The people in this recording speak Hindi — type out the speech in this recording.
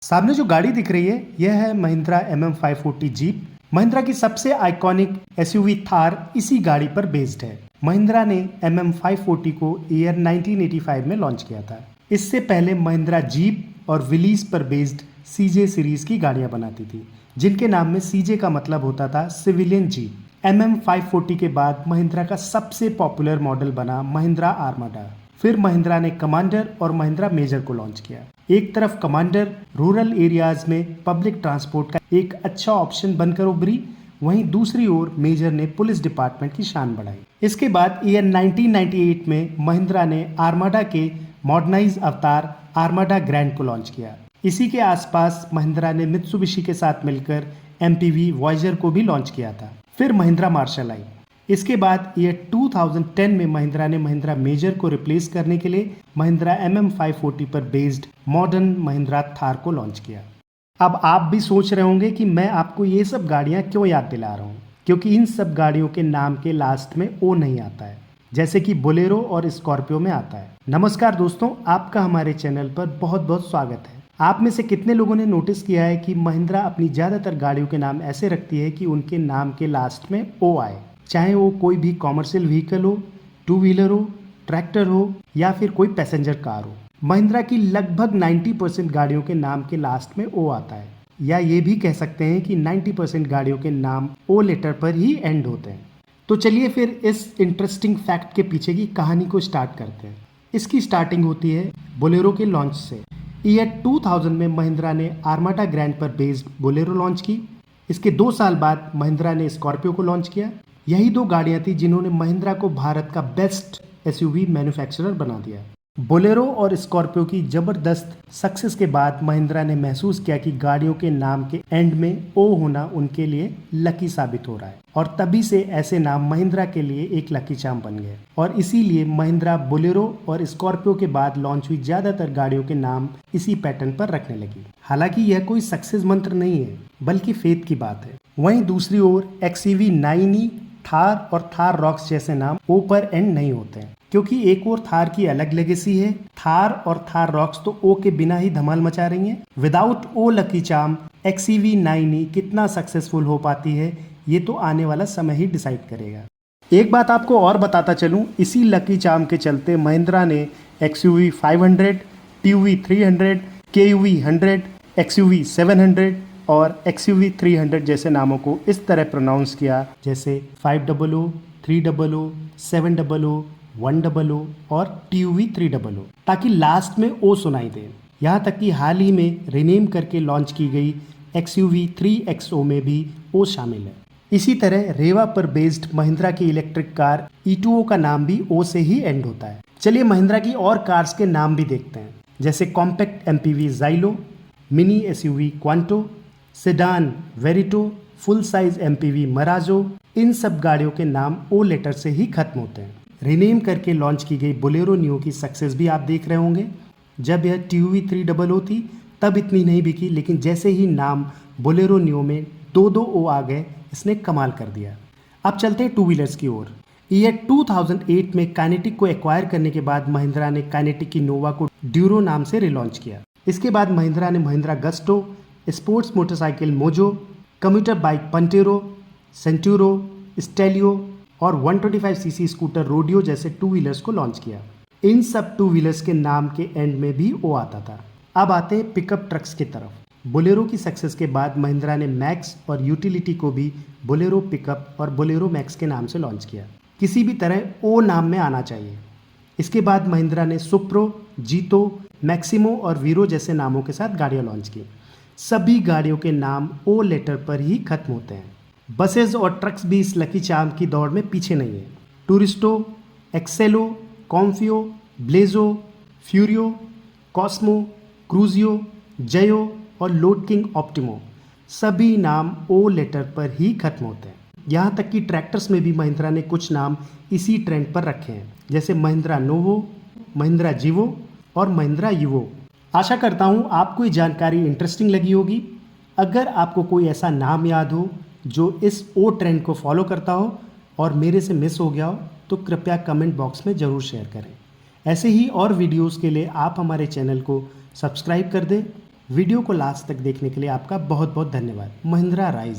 सामने जो गाड़ी दिख रही है यह है महिंद्रा MM540 जीप। महिंद्रा की सबसे आइकॉनिक एसयूवी थार इसी गाड़ी पर बेस्ड है। महिंद्रा ने MM540 को ईयर 1985 में लॉन्च किया था। इससे पहले महिंद्रा जीप और विलीज पर बेस्ड सीजे सीरीज की गाड़ियां बनाती थी, जिनके नाम में सीजे का मतलब होता था सिविलियन जीप। MM540 के बाद महिंद्रा का सबसे पॉपुलर मॉडल बना महिंद्रा आर्माडा। फिर महिंद्रा ने कमांडर और महिंद्रा मेजर को लॉन्च किया। एक तरफ कमांडर रूरल एरियाज में पब्लिक ट्रांसपोर्ट का एक अच्छा ऑप्शन बनकर उभरी, वहीं दूसरी ओर मेजर ने पुलिस डिपार्टमेंट की शान बढ़ाई। इसके बाद ईयर 1998 में महिंद्रा ने आर्माडा के मॉडर्नाइज अवतार आर्माडा ग्रैंड को लॉन्च किया। इसी के आसपास महिंद्रा ने मित्सुबिशी के साथ मिलकर MPV वॉयजर को भी लॉन्च किया था। फिर महिंद्रा मार्शल आई। इसके बाद ईयर 2010 में महिंद्रा ने महिंद्रा मेजर को रिप्लेस करने के लिए महिंद्रा MM540 पर बेस्ड मॉडर्न महिंद्रा थार को लॉन्च किया। अब आप भी सोच रहे होंगे कि मैं आपको ये सब गाड़ियां क्यों याद दिला रहा हूँ, क्योंकि इन सब गाड़ियों के नाम के लास्ट में ओ नहीं आता है, जैसे कि बोलेरो और स्कॉर्पियो में आता है। नमस्कार दोस्तों, आपका हमारे चैनल पर बहुत बहुत स्वागत है। आप में से कितने लोगों ने नोटिस किया है कि महिंद्रा अपनी ज़्यादातर गाड़ियों के नाम ऐसे रखती है कि उनके नाम के लास्ट में ओ आए, चाहे वो कोई भी कॉमर्शियल व्हीकल हो, टू व्हीलर हो, ट्रैक्टर हो या फिर कोई पैसेंजर कार हो। महिंद्रा की लगभग 90% गाड़ियों के नाम के लास्ट में ओ आता है, या ये भी कह सकते हैं कि 90% गाड़ियों के नाम ओ लेटर पर ही एंड होते हैं। तो चलिए फिर इस इंटरेस्टिंग फैक्ट के पीछे की कहानी को स्टार्ट करते हैं। इसकी स्टार्टिंग होती है बोलेरो के लॉन्च से। ईयर 2000 में महिंद्रा ने आर्माडा ग्रैंड पर बेस्ड बोलेरो लॉन्च की। इसके 2 साल बाद महिंद्रा ने स्कॉर्पियो को लॉन्च किया। यही 2 गाड़ियां थी जिन्होंने महिंद्रा को भारत का बेस्ट एसयूवी मैन्युफैक्चरर बना दिया। बोलेरो और स्कॉर्पियो की जबरदस्त सक्सेस के बाद महिंद्रा ने महसूस किया कि गाड़ियों के नाम के एंड में ओ होना उनके लिए लकी साबित हो रहा है, और तभी से ऐसे नाम महिंद्रा के लिए एक लकी चार्म बन गए। और इसीलिए महिंद्रा बोलेरो और स्कॉर्पियो के बाद लॉन्च हुई ज्यादातर गाड़ियों के नाम इसी पैटर्न पर रखने लगी। हालांकि यह कोई सक्सेस मंत्र नहीं है, बल्कि फेथ की बात है। वहीं दूसरी ओर XEV 9e, थार और थार रॉक्स जैसे नाम ओ पर एंड नहीं होते हैं, क्योंकि एक और थार की अलग लेगेसी है। थार और थार रॉक्स तो ओ के बिना ही धमाल मचा रही हैं। विदाउट ओ लकी चार्म XEV 9e कितना सक्सेसफुल हो पाती है, ये तो आने वाला समय ही डिसाइड करेगा। एक बात आपको और बताता चलूं, इसी लकी चार्म के चलते महिंद्रा ने XUV 500, TUV 300, KUV 100, XUV 700 और XUV 300 जैसे नामों को इस तरह प्रोनाउंस किया, जैसे 500, 300, 700, 100 और TUV 300, ताकि लास्ट में ओ सुनाई दे। यहाँ तक कि हाल ही में रिनेम करके लॉन्च की गई XUV 3XO में भी ओ शामिल है। इसी तरह रेवा पर बेस्ड महिंद्रा की इलेक्ट्रिक कार E2O का नाम भी ओ से ही एंड होता है। चलिए महिंद्रा की और कार्स के नाम भी देखते हैं, जैसे compact MPV Xylo, mini SUV Quanto, sedan Verito, full size MPV Marazzo. इन सब गाड़ियों के नाम ओ लेटर से ही खत्म होते हैं। रिनेम करके लॉन्च की गई बोलेरो नियो की सक्सेस भी आप देख रहे होंगे। जब यह TUV 300 थी तब इतनी नहीं बिकी, लेकिन जैसे ही नाम बोलेरो नियो में 2 ओ आ गए, इसने कमाल कर दिया। अब चलते हैं टू व्हीलर्स की ओर। ईयर 2008 में काइनेटिक को एक्वायर करने के बाद महिंद्रा ने काइनेटिक की नोवा को ड्यूरो नाम से रिलॉन्च किया। इसके बाद महिंद्रा ने Mahindra Gusto, sports motorcycle Mojo, commuter bike Pantero, Centuro, Stallio और 125cc स्कूटर रोडियो जैसे टू व्हीलर्स को लॉन्च किया। इन सब टू व्हीलर्स के नाम के एंड में भी ओ आता था। अब आते हैं पिकअप ट्रक्स की तरफ। बोलेरो की सक्सेस के बाद महिंद्रा ने मैक्स और यूटिलिटी को भी बोलेरो पिकअप और बोलेरो मैक्स के नाम से लॉन्च किया। किसी भी तरह ओ नाम में आना चाहिए। इसके बाद महिंद्रा ने सुप्रो, जीतो, मैक्सिमो और वीरो जैसे नामों के साथ गाड़ियाँ लॉन्च की। सभी गाड़ियों के नाम ओ लेटर पर ही खत्म होते हैं। बसेज और ट्रक्स भी इस लकी चार्म की दौड़ में पीछे नहीं है। टूरिस्टो, एक्सेलो, कॉम्फियो, ब्लेजो, फ्यूरियो, कॉस्मो, क्रूजियो, जयो और लोड किंग ऑप्टिमो, सभी नाम ओ लेटर पर ही खत्म होते हैं। यहाँ तक कि ट्रैक्टर्स में भी महिंद्रा ने कुछ नाम इसी ट्रेंड पर रखे हैं, जैसे महिंद्रा नोवो, महिंद्रा जीवो और महिंद्रा युवो। आशा करता हूँ आपको ये जानकारी इंटरेस्टिंग लगी होगी। अगर आपको कोई ऐसा नाम याद हो जो इस ओ ट्रेंड को फॉलो करता हो और मेरे से मिस हो गया हो, तो कृपया कमेंट बॉक्स में ज़रूर शेयर करें। ऐसे ही और वीडियोस के लिए आप हमारे चैनल को सब्सक्राइब कर दें वीडियो को लास्ट तक देखने के लिए आपका बहुत बहुत धन्यवाद। महिंद्रा राइज।